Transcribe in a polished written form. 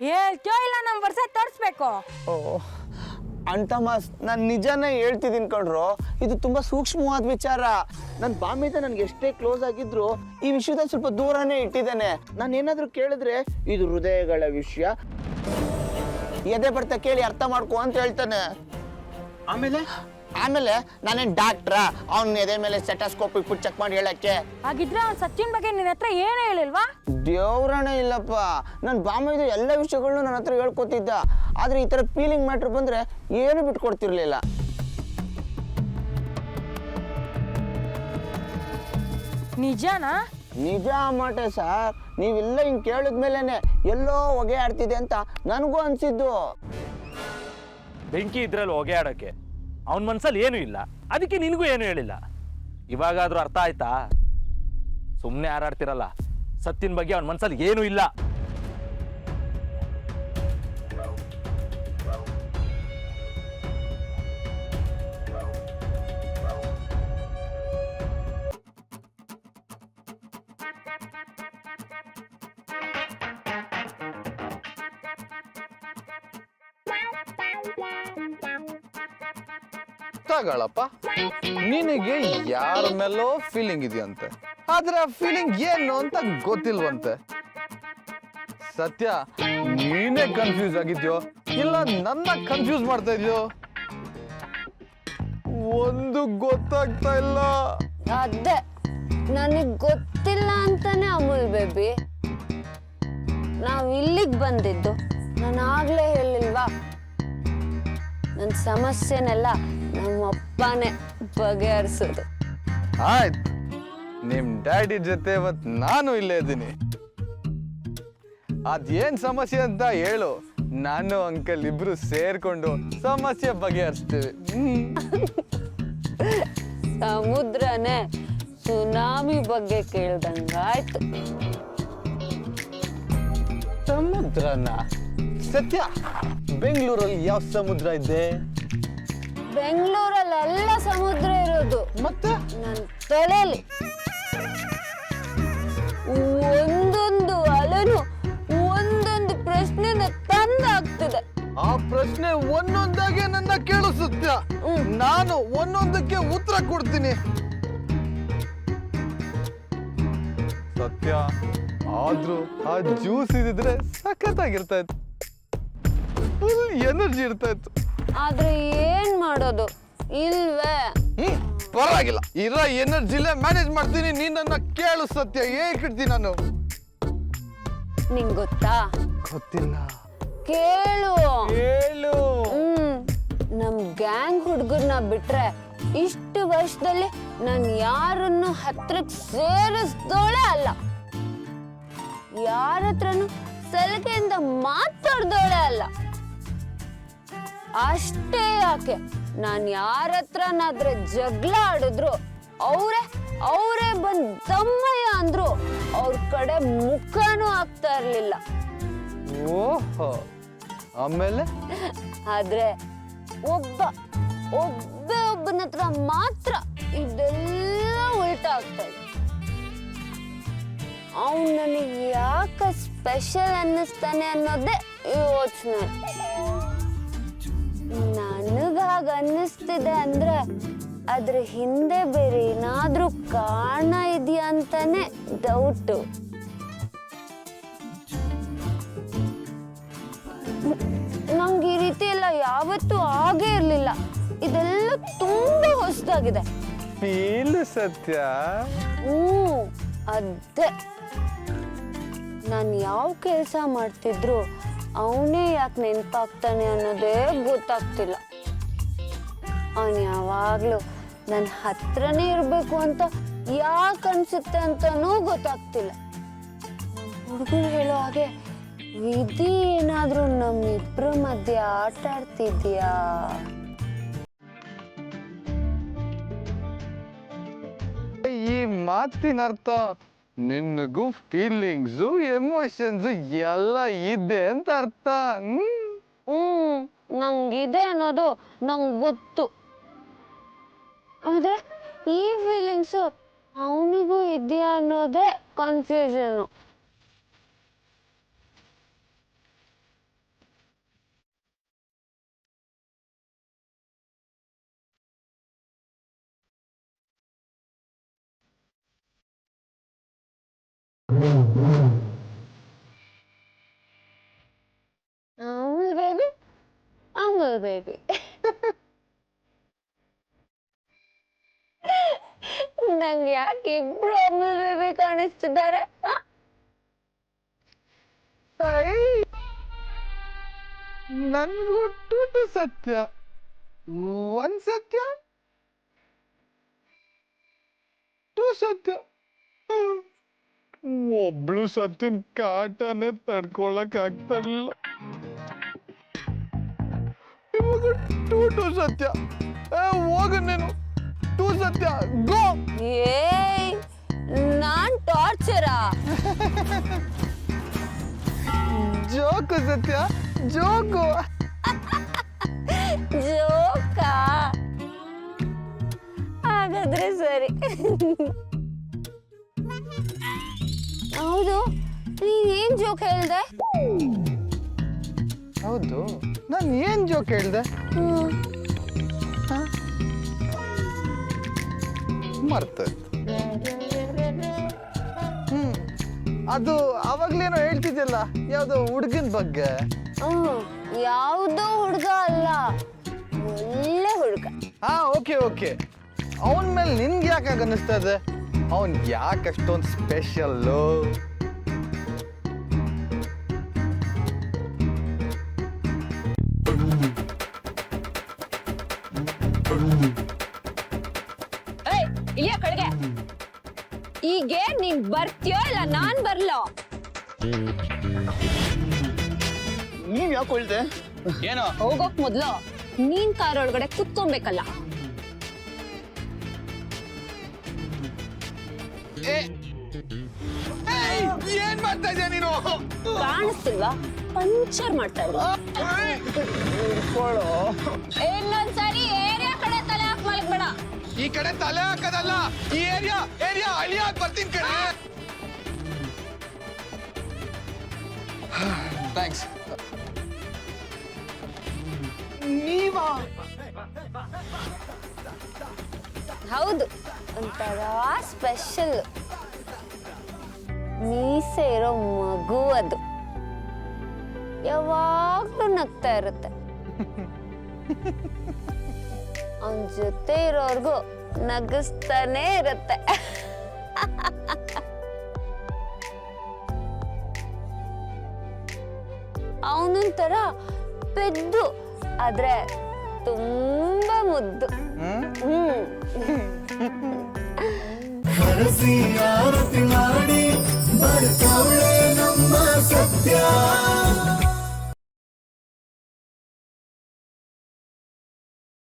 ಹೇಳ್ತೋ ಇಲ್ಲ ನಮ್ಮ ವರ್ಷ ತೋರಿಸ್ಬೇಕು. ಓ ಅಂಟಮಾಸ್, ನಾನು ನಿಜಾನೇ ಹೇಳ್ತಿದ್ದೀನಿ ಕಣ್ರು. ಇದು ತುಂಬಾ ಸೂಕ್ಷ್ಮವಾದ ವಿಚಾರ. ನನ್ನ ಬಾಮಿತ ನನ್ಗೆ ಎಷ್ಟೇ ಕ್ಲೋಸ್ ಆಗಿದ್ರು ಈ ವಿಷಯದಲ್ಲಿ ಸ್ವಲ್ಪ ದೂರನೇ ಇಟ್ಟಿದ್ದೇನೆ. ನಾನು ಏನಾದ್ರು ಕೇಳಿದ್ರೆ ಇದು ಹೃದಯಗಳ ವಿಷಯ, ಎದೆ ಬರ್ತಾ ಕೇಳಿ ಅರ್ಥ ಮಾಡ್ಕೊ ಅಂತ ಹೇಳ್ತಾನೆ. ಆಮೇಲೆ ನಾನೇನ್ ಡಾಕ್ಟ್ರಾ ಅವ್ನ ಎದೆ ಮೇಲೆ ಸೆಟಸ್ಕೋಪ್ ಇಟ್ಬಿಟ್ಟು ಚೆಕ್ ಮಾಡಿ ಹೇಳಕ್ಕೆ? ಹಾಗಿದ್ರೆ ಅವ್ನು ಸಚಿನ್ ಬಗ್ಗೆ ನಿನ್ನ ಹತ್ರ ಏನು ಹೇಳಿಲ್ವಾ? ದೇವ್ರನೇ ಇಲ್ಲಪ್ಪ, ನನ್ನ ಬಾಮಿದ ಎಲ್ಲ ವಿಷಯಗಳನ್ನೂ ನನ್ನ ಹತ್ರ ಹೇಳ್ಕೊತಿದ್ದ. ಆದ್ರೆ ಈ ತರ ಫೀಲಿಂಗ್ ಮ್ಯಾಟ್ರ್ ಬಂದ್ರೆ ಏನು ಬಿಟ್ಕೊಡ್ತಿರ್ಲಿಲ್ಲ. ನಿಜನಾ? ನಿಜ ಮಾಟೆ ಸರ್. ನೀವೆಲ್ಲ ಹಿಂಗ್ ಕೇಳಿದ್ಮೇಲೆನೆ ಎಲ್ಲೋ ಹೊಗೆ ಆಡ್ತಿದೆ ಅಂತ ನನಗೂ ಅನ್ಸಿದ್ದು. ಬೆಂಕಿ ಇದ್ರಲ್ಲಿ ಹೊಗೆ ಆಡೋಕ್ಕೆ ಅವನ ಮನ್ಸಲ್ಲಿ ಏನೂ ಇಲ್ಲ, ಅದಕ್ಕೆ ನಿನಗೂ ಏನು ಹೇಳಿಲ್ಲ. ಇವಾಗಾದ್ರೂ ಅರ್ಥ ಆಯ್ತಾ? ಸುಮ್ಮನೆ ಹಾರಾಡ್ತಿರಲ್ಲ. ಸತ್ತಿನ ಬಗ್ಗೆ ಅವನ ಮನ್ಸಲ್ಲಿ ಏನೂ ಇಲ್ಲ. ತಗಳಪ್ಪ, ನಿನಗೆ ಯಾರ ಮೇಲೋ ಫೀಲಿಂಗ್ ಇದೆಯಂತೆ, ಆದ್ರೆ ಆ ಫೀಲಿಂಗ್ ಏನು ಅಂತ ಗೊತ್ತಿಲ್ವಂತೆ. ಸತ್ಯ, ನೀನೇ ಕನ್ಫ್ಯೂಸ್ ಆಗಿದ್ಯೋ ಇಲ್ಲ ನನ್ನ ಕನ್ಫ್ಯೂಸ್ ಮಾಡ್ತಾ ಇದೆಯೋ ಒಂದು ಗೊತ್ತಾಗ್ತಾ ಇಲ್ಲ. ಅದೇ ನನಗ್ ಗೊತ್ತಿಲ್ಲ ಅಂತಾನೆ ಅಮೂಲ್ ಬೇಬಿ ನಾವ್ ಇಲ್ಲಿಗೆ ಬಂದಿದ್ದು. ನಾನು ಆಗ್ಲೇ ಹೇಳಿಲ್ವಾ, ನನ್ನ ಸಮಸ್ಯೆನೆಲ್ಲ ನಮ್ಮ ಅಪ್ಪನೇ ಬಗೆಹರಿಸೋದು. ಆಯ್ತು, ನಿಮ್ ಡ್ಯಾಡಿ ಜೊತೆ ಇವತ್ತು ನಾನು ಇಲ್ಲೇ ಇದ್ದೀನಿ. ಅದೇನ್ ಸಮಸ್ಯೆ ಅಂತ ಹೇಳು, ನಾನು ಅಂಕಲ್ ಇಬ್ರು ಸೇರ್ಕೊಂಡು ಸಮಸ್ಯೆ ಬಗೆಹರಿಸ್ತೀವಿ. ಸಮುದ್ರನೇ ಸುನಾಮಿ ಬಗ್ಗೆ ಕೇಳ್ದಂಗಾಯ್ತು. ಸಮುದ್ರನ? ಸತ್ಯ, ಬೆಂಗಳೂರಲ್ಲಿ ಯಾವ ಸಮುದ್ರ ಇದೆ? ಬೆಂಗಳೂರಲ್ಲೆಲ್ಲ ಸಮುದ್ರ ಇರೋದು, ಮತ್ತೆ ನನ್ನ ತಲೆಯಲ್ಲಿ ಒಂದೊಂದು ಅಲೆನು ಒಂದೊಂದು ಪ್ರಶ್ನೆನ ತಂದಾಗ್ತಿದೆ. ಆ ಪ್ರಶ್ನೆ ಒಂದೊಂದಾಗೆ ನನ್ನ ಕೇಳು ಸತ್ಯ, ನಾನು ಒಂದೊಂದಕ್ಕೆ ಉತ್ತರ ಕೊಡ್ತೀನಿ. ಸತ್ಯ, ಆದ್ರೂ ಆ ಜ್ಯೂಸ್ ಇದ್ರೆ ಸಖತ್ತಾಗಿರ್ತಾ ಇತ್ತು, ಫುಲ್ ಎನರ್ಜಿ ಇರ್ತಾ ಇತ್ತು. ಆದ್ರೆ ಏನ್ ಮಾಡೋದು ಇಲ್ವೇ? ಪರವಾಗಿಲ್ಲ, ಇರೋ ಎನರ್ಜಿಲೇ ಮ್ಯಾನೇಜ್ ಮಾಡ್ತೀನಿ. ನೀನ್ ನನ್ನ ಕೇಳು ಸತ್ಯ, ಹೇಳ್ಕಿಡ್ತೀನಿ ನಾನು. ನಿಂಗ್ ಗೊತ್ತಾ? ಗೊತ್ತಿಲ್ಲ. ಕೇಳು ಹೇಳು. ನಮ್ ಗ್ಯಾಂಗ್ ಹುಡುಗರ್ನ ಬಿಟ್ರೆ ಇಷ್ಟು ವರ್ಷದಲ್ಲಿ ನಾನು ಯಾರನ್ನು ಹತ್ರಕ್ ಸೇರಿಸ್ದೋಳೆ ಅಲ್ಲ, ಯಾರ ಹತ್ರನು ಸಲಿಗೆಯಿಂದ ಮಾತಾಡ್ದೋಳೆ ಅಲ್ಲ. ಅಷ್ಟೇ ಯಾಕೆ, ನಾನು ಯಾರ ಹತ್ರನಾದ್ರೆ ಜಗಳ ಆಡಿದ್ರು ಅವರೇ ಬಂದ್ ದಮ್ಮಯ್ಯ ಅಂದ್ರು ಅವ್ರ ಕಡೆ ಮುಖನೂ ಆಗ್ತಾ ಇರ್ಲಿಲ್ಲ. ಓಹೋ, ಆಮೇಲೆ? ಆದ್ರೆ ಒಬ್ಬನ ಹತ್ರ ಮಾತ್ರ ಇದೆಲ್ಲ ಉಲ್ಟಾ ಆಗ್ತಾ ಇದೆ. ಅವನು ನನಗೆ ಯಾಕೆ ಸ್ಪೆಷಲ್ ಅನ್ನಿಸ್ತಾನೆ ಅನ್ನೋದೇ ಯೋಚನೆ. ನನಗಾಗ ಅನ್ನಿಸ್ತಿದೆ ಅಂದ್ರೆ ಅದ್ರ ಹಿಂದೆ ಬೇರೆ ಏನಾದ್ರೂ ಕಾರಣ ಇದೆಯಾ ಅಂತಾನೆ ಡೌಟು. ನಂಗೆ ಈ ರೀತಿ ಎಲ್ಲ ಯಾವತ್ತೂ ಆಗೇ ಇರ್ಲಿಲ್ಲ. ಇದೆಲ್ಲ ತುಂಬಾ ಹೊಸದಾಗಿದೆ. ಫೀಲ್ ಸತ್ಯ. ಅದೇ ನಾನು ಯಾವ ಕೆಲಸ ಮಾಡ್ತಿದ್ರು ಅವನೇ ಯಾಕೆ ನೆನಪಾಗ್ತಾನೆ ಅನ್ನೋದೇ ಗೊತ್ತಾಗ್ತಿಲ್ಲ. ಅವನು ಯಾವಾಗ್ಲೂ ನನ್ನ ಹತ್ರನೇ ಇರಬೇಕು ಅಂತ ಯಾಕೆ ಅನ್ಸುತ್ತೆ ಅಂತಾನೂ ಗೊತ್ತಾಗ್ತಿಲ್ಲ. ಹುಡುಗರು ಹೇಳೋ ಹಾಗೆ ವಿಧಿ ಏನಾದ್ರೂ ನಮ್ಮಿಬ್ರ ಮಧ್ಯೆ ಆಟ ಆಡ್ತಿದ್ಯಾ? ಈ ಮಾತಿನ ಅರ್ಥ ನಿನಗೂ ಫೀಲಿಂಗ್ಸು ಎಮೋಷನ್ಸ್ ಎಲ್ಲ ಇದೆ ಅಂತ ಅರ್ಥ. ನಂಗಿದೆ ಅನ್ನೋದು ನಂಗೆ ಗೊತ್ತು. ಆದ್ರೆ ಈ ಫೀಲಿಂಗ್ಸು ಅವನಿಗೂ ಇದೆಯಾ ಅನ್ನೋದೇ ಕನ್ಫ್ಯೂಷನು. ಬೇಬಿ ಅಮೂಲ್ ಬೇಬಿ ನಂಗೆ ಯಾಕೆ ಇಬ್ರು ಅಮೂಲ್ ಬೇಬಿ ಕಾಣಿಸ್ತಿದ್ದಾರೆ? ನನ್ಗೂ ಟೂಟು ಸತ್ಯ ಒಂದ್ ಸತ್ಯ ಟೂ ಸತ್ಯ ಒಬ್ಳು ಸತ್ಯನ್ ಕಾಟನೇ ತಡ್ಕೊಳಕ್ ಆಗ್ತಾರಿಲ್ಲ. ಇವಾಗ ಟೂ ಸತ್ಯ ಹೋಗ ನೀನು ಟೂ ಸತ್ಯ ಗೋ. ಏಯ್ ನಾನ್ ಟಾರ್ಚರಾ? ಜೋಕು ಸತ್ಯ ಜೋಕು. ಜೋಕಾ? ಹಾಗಾದ್ರೆ ಸರಿ. ಹೌದು, ನೀನ್ ಏನ್ ಜೋಕ್ ಹೇಳ್ದೆ? ಹೌದು, ನಾನು ಏನ್ ಜೋಕ್ ಹೇಳ್ದೆ? ಮರ್ತೆ. ಅದು ಅವಾಗ್ಲೇನೋ ಹೇಳ್ತಿದ್ಯಲ್ಲ, ಯಾವ್ದೋ ಹುಡುಗನ್ ಬಗ್ಗೆ. ಯಾವ್ದೋ ಹುಡ್ಗ ಅಲ್ಲ, ಒಳ್ಳೆ ಹುಡ್ಗ. ಓಕೆ ಓಕೆ, ಅವನ್ ಮೇಲೆ ನಿನ್ಗೆ ಯಾಕೆ ಅನ್ನಿಸ್ತಾ ಇದೆ? ಅವನ್ ಯಾಕೆ ಅಷ್ಟೊಂದು ಸ್ಪೆಷಲ್ಲು? ಇಲ್ಲಿಯ ಕಡೆಗೆ ಈಗ ನೀನ್ ಬರ್ತೀಯೋ ಇಲ್ಲ ನಾನ್ ಬರ್ಲೋ? ನೀವ್ ಯಾಕೆ ಹೇಳ್ದೆ? ಏನೋ ಹೋಗೋಕ್ ಮೊದ್ಲು ನೀನ್ ಕಾರ್ ಒಳಗಡೆ ಕುತ್ಕೊಬೇಕಲ್ಲ. ಏನ್ ಮಾಡ್ತಾ ಇದ್ಯಾ ನೀನು? ಕಾಣಿಸ್ತಿಲ್ವಾ? ಪಂಚರ್ ಮಾಡ್ತಾ ಇದ್ದ. ಇನ್ನೊಂದ್ಸರಿ ಏರಿಯಾ ಕಡೆ ತಲೆ ಹಾಕಿ ಮಲಗ್ಬೇಡ. ಈ ಕಡೆ ತಲೆ ಹಾಕದಲ್ಲ, ಈ ಏರಿಯಾ ಅಳಿಯಾಕ್ ಬರ್ತೀನಿ ಕಡೆ. ಥ್ಯಾಂಕ್ಸ್. ನೀವಾ? ಹೌದು, ಒಂಥರ ಸ್ಪೆಷಲ್ ಮೀಸೆ ಇರೋ ಮಗು ಅದು. ಯಾವಾಗ್ಲೂ ನಗ್ತಾ ಇರುತ್ತೆ. ಅವನ್ ಜೊತೆ ಇರೋರ್ಗು ನಗಿಸ್ತಾನೆ ಇರುತ್ತೆ. ಅವನೊಂಥರ ಪೆದ್ದು, ಆದ್ರೆ ತುಂಬಾ ಮುದ್ದು. ಹರಸಿ ಆರತಿ ಮಾಡಿ ಬರ್ತಾಳೆ ನಮ್ಮ ಸತ್ಯ.